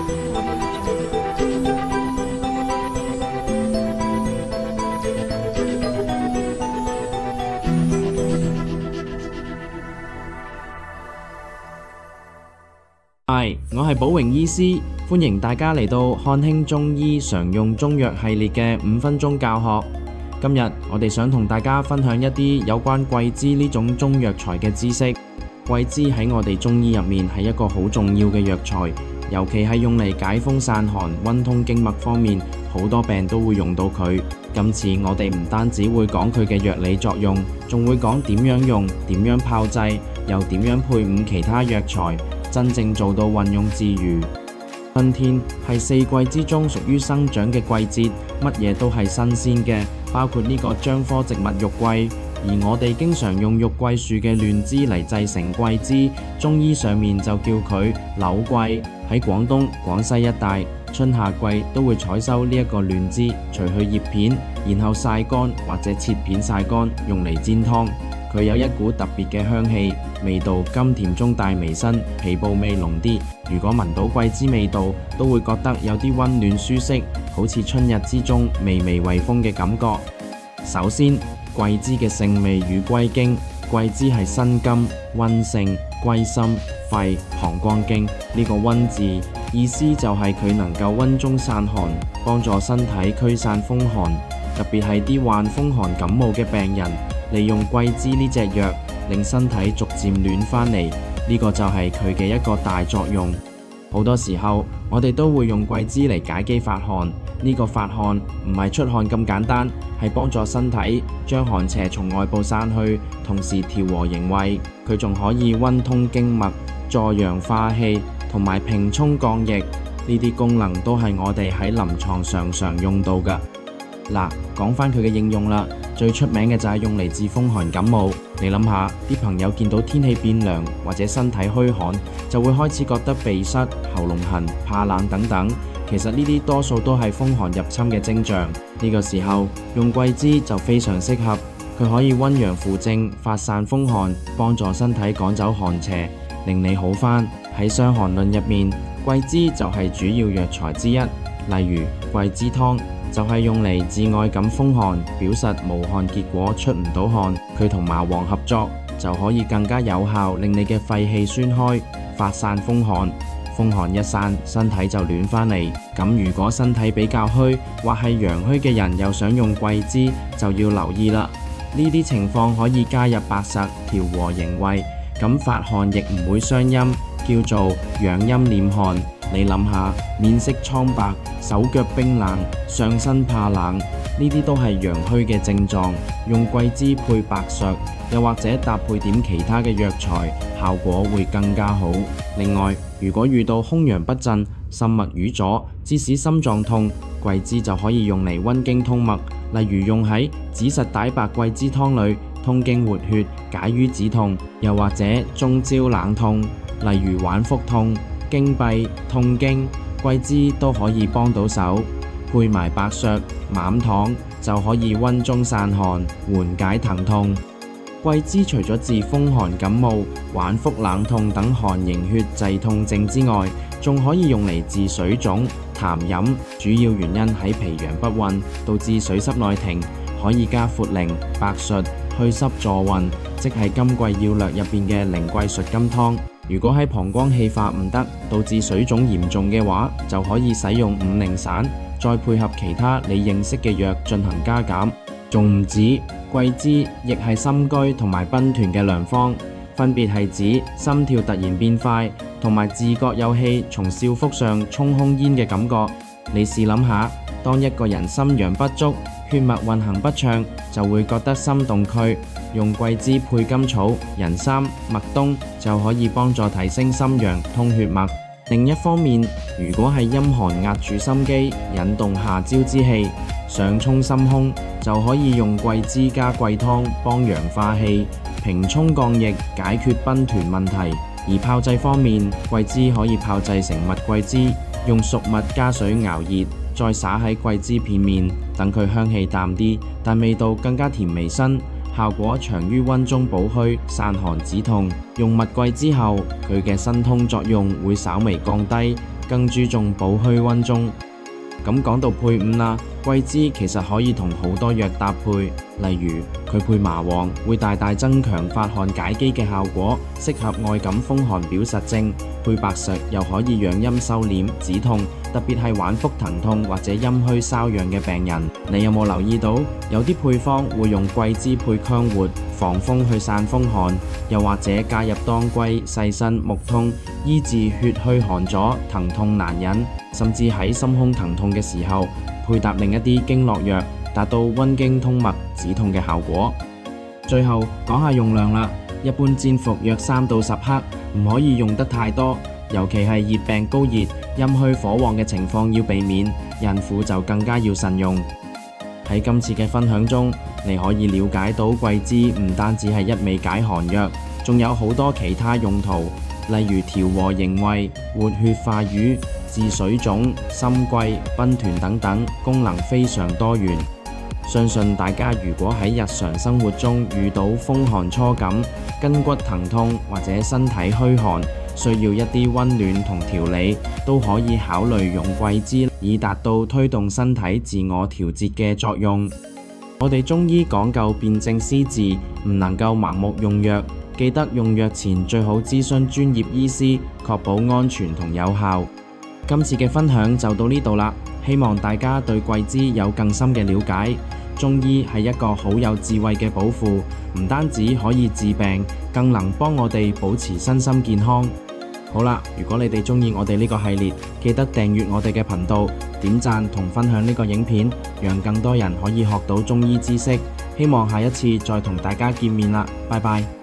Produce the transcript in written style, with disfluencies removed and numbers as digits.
Hi， 我係寶榮醫師，歡迎大家嚟到漢興中醫常用中藥系列嘅5分鐘教學。今日我哋想同大家分享一啲有關桂枝呢種中藥材嘅知識。桂枝喺我哋中醫入面係一個好重要嘅藥材，尤其係用嚟解風散寒、溫通經脈方面，好多病都會用到佢。今次我哋唔單止會講佢嘅藥理作用，仲會講點樣用、點樣炮製，又點樣配伍其他藥材，真正做到運用自如。春天係四季之中屬於生長嘅季節，乜嘢都係新鮮嘅，包括呢個樟科植物肉桂。而我哋經常用肉桂樹嘅嫩枝嚟製成桂枝，中醫上面就叫佢柳桂。喺廣東、廣西一帶，春夏季都會採收呢一個嫩枝，除去葉片，然後曬乾或者切片曬乾，用嚟煎湯。佢有一股特別嘅香氣，味道甘甜中帶微辛，皮部味濃啲。如果聞到桂枝味道，都會覺得有啲溫暖舒適，好似春日之中微微微風嘅感覺。首先，桂枝嘅性味與歸經，桂枝係辛甘、溫性、歸心、肺、膀胱經。呢個溫字意思就係佢能夠溫中散寒，幫助身體驅散風寒，特別係啲患風寒感冒嘅病人，利用桂枝呢隻藥，令身體逐漸暖返嚟。呢個就係佢嘅一個大作用。好多時候我哋都會用桂枝嚟解肌發汗。呢個發汗唔係出汗咁簡單，係幫助身體將寒邪從外部散去，同時調和營衛。佢仲可以溫通經脈、助陽化氣同埋平沖降液，呢啲功能都係我哋喺臨床常用到㗎。嗱，講返佢嘅應用啦，最出名嘅就係用嚟治風寒感冒。你諗下，啲朋友見到天氣變涼或者身體虛寒，就會開始覺得鼻塞、喉嚨痕、怕冷等等。其實呢啲多數都係風寒入侵嘅徵象。呢個時候用桂枝就非常適合，佢可以溫陽扶正、發散風寒，幫助身體趕走寒邪，令你好返。喺《傷寒論》入面，桂枝就係主要藥材之一。例如桂枝湯就係用嚟治外感風寒，表實無汗結果出唔到汗。佢同麻黃合作就可以更加有效，令你嘅肺氣宣開，發散風寒。風寒一散，身體就暖返嚟。咁如果身體比較虛或係陽虛嘅人，又想用桂枝，就要留意啦。呢啲情況可以加入白芍調和營衛，咁發汗亦唔會傷陰，叫做養陰斂汗。你諗下，面色蒼白、手腳冰冷、上身怕冷，呢啲都係陽虛嘅症狀。用桂枝配白芍，又或者搭配點其他嘅藥材，效果會更加好。另外，如果遇到胸陽不振、心脈瘀阻，致使心臟痛，桂枝就可以用嚟溫經通脈，例如用喺紫實帶白桂枝湯裏，通經活血，解瘀止痛；又或者中焦冷痛，例如脘腹痛、經閉、痛經，桂枝都可以幫到手。配埋白芍、麪糖就可以溫中散寒，緩解疼痛。桂枝除咗治風寒感冒、脘腹冷痛等寒凝血滯痛症之外，仲可以用嚟治水腫、痰飲，主要原因喺脾陽不運，導致水濕內停，可以加茯苓、白芍祛濕助運，即係《金匱要略》入邊嘅苓桂術甘湯。如果喺膀胱氣化唔得，導致水腫嚴重嘅話，就可以使用五苓散，再配合其他你認識嘅藥進行加減。仲唔止，桂枝亦係心居同埋賓團嘅良方，分別係指心跳突然變快，同埋自覺有氣從少腹上衝胸煙嘅感覺。你試諗下，當一個人心陽不足、血脈運行不暢，就會覺得心動悸，用桂枝配甘草、人參、麥冬就可以幫助提升心陽、通血脈。另一方面，如果係陰寒壓住心肌，引動下焦之氣，上衝心胸，就可以用桂枝加桂湯幫陽化氣、平沖降液，解決賓團問題。而炮製方面，桂枝可以炮製成蜜桂枝，用熟蜜加水熬熱，再灑喺桂枝片面，等佢香氣淡啲，但味道更加甜微辛，效果長於溫中補虛、散寒止痛。用蜜桂之後，佢嘅辛通作用會稍微降低，更注重補虛溫中。咁講到配伍啦，桂枝其實可以同好多藥搭配，例如佢配麻黃會大大增強發汗解肌嘅效果，適合外感風寒表實症；配白術又可以養陰收斂止痛，特別係脘腹疼痛或者陰虛瘙癢嘅病人。你有冇留意到有啲配方會用桂枝配薑活防風去散風寒，又或者加入當歸、細辛、木通，醫治血虛寒阻、疼痛難忍，甚至喺心胸疼痛嘅時候配搭另一啲經絡藥，達到溫經通脈止痛嘅效果。最後講下用量啦，一般煎服約3到10克，唔可以用得太多，尤其係熱病高熱、陰虛火旺嘅情況要避免，孕婦就更加要慎用。喺今次嘅分享中，你可以了解到桂枝唔單止係一味解寒藥，仲有好多其他用途，例如調和營衛、活血化瘀、治水腫、心悸、奔團等等，功能非常多元。相信大家如果喺日常生活中遇到風寒初感、筋骨疼痛或者身體虛寒，需要一啲溫暖同調理，都可以考慮用桂枝，以達到推動身體自我調節嘅作用。我哋中醫講究辨證施治，唔能夠盲目用藥，記得用藥前最好諮詢專業醫師，確保安全同有效。今次嘅分享就到呢度啦，希望大家對桂枝有更深嘅了解。中醫係一個好有智慧嘅寶庫，唔單止可以治病，更能幫我哋保持身心健康。好啦，如果你哋鍾意我哋呢個系列，記得訂閱我哋嘅頻道，點讚同分享呢個影片，讓更多人可以學到中醫知識。希望下一次再同大家見面啦，拜拜。